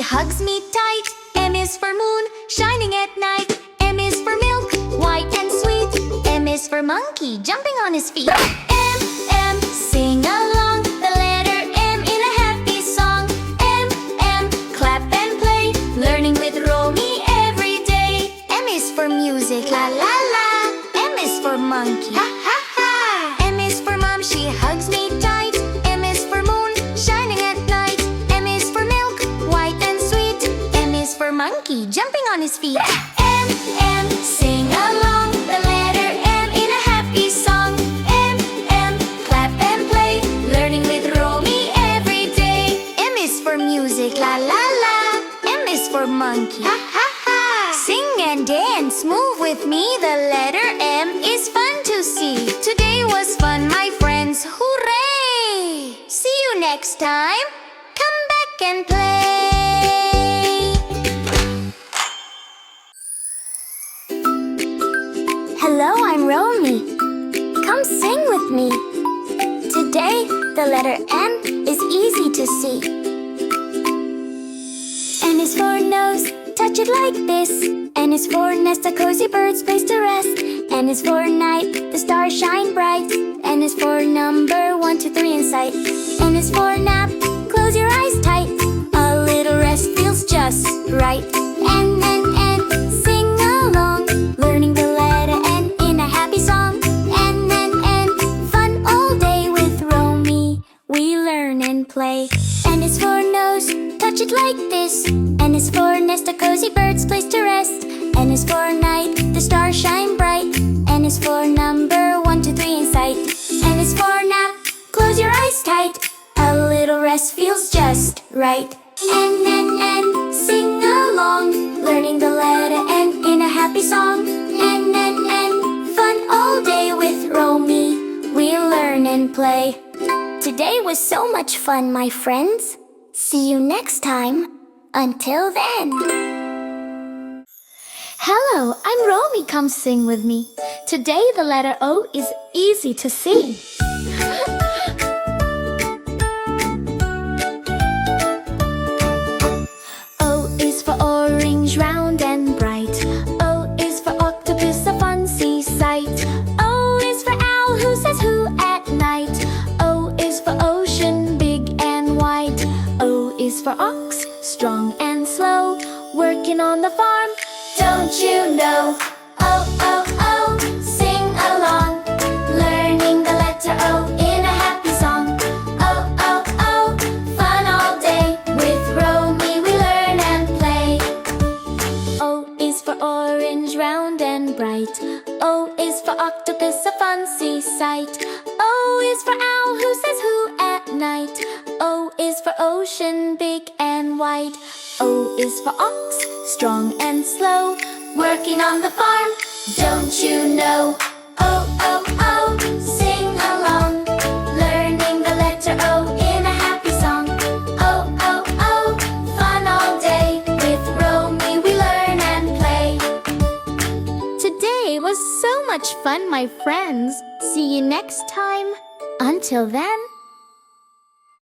hugs me tight. M is for moon, shining at night. M is for milk, white and sweet. M is for monkey, jumping on his feet. M, sing along the letter M in a happy song. M, clap and play, learning with Romi every day. M is for music, la la la. M is for monkey, ha ha ha. M is for mom, she hugs me tight. M is for moon, shining at night. M is for milk, white and sweet. M is for monkey, jumping on his feet. M, sing along the letter M in a happy song. M, clap and play, learning with Romi every day. M is for music, la la la. M is for monkey, ha ha ha. Sing and dance, move with me. The letter M is fun to see. Today was fun, my friends, hooray! See you next time. Come back and play. Hello, I'm Romi. Come sing with me. Today, the letter M is easy to see. N is for nose, touch it like this. N is for nest, a cozy bird's place to rest. N is for night, the stars shine bright. N is for number 1, 2, 3 in sight. N is for nap, close your eyes tight. A little rest feels just right. N, sing along, learning the letter N in a happy song. N, fun all day with Romi, we learn and play. N is for nose, touch it like this. N is for nest, a cozy bird's place to rest. N is for night, the stars shine bright. N is for number 1, 2, 3 in sight. N is for nap, close your eyes tight. A little rest feels just right. N, sing along, learning the letter N in a happy song. N, fun all day with Romi, we learn and play. Today was so much fun, my friends. See you next time. Until then. Hello, I'm Romi. Come sing with me. Today the letter O is easy to see. O is for orange, round and bright. O is for octopus, a fancy sight. O is for owl, who says who at night. O is for ocean, big and wide. O is for ox, strong and slow, working on the farm. Don't you know? Oh, oh, oh, sing along, learning the letter O in a happy song. Oh, oh, oh, fun all day with Romi, we learn and play. O is for orange, round and bright. O is for octopus, a fancy sight. O is for owl, who says who at night. O is for ocean, big and wide. O is for ox, strong and slow, working on the farm. Don't you know? Oh, oh, oh, sing along, learning the letter O in a happy song. Oh, oh, oh, fun all day with Romi, we learn and play. Today was so much fun, my friends. See you next time. Until then.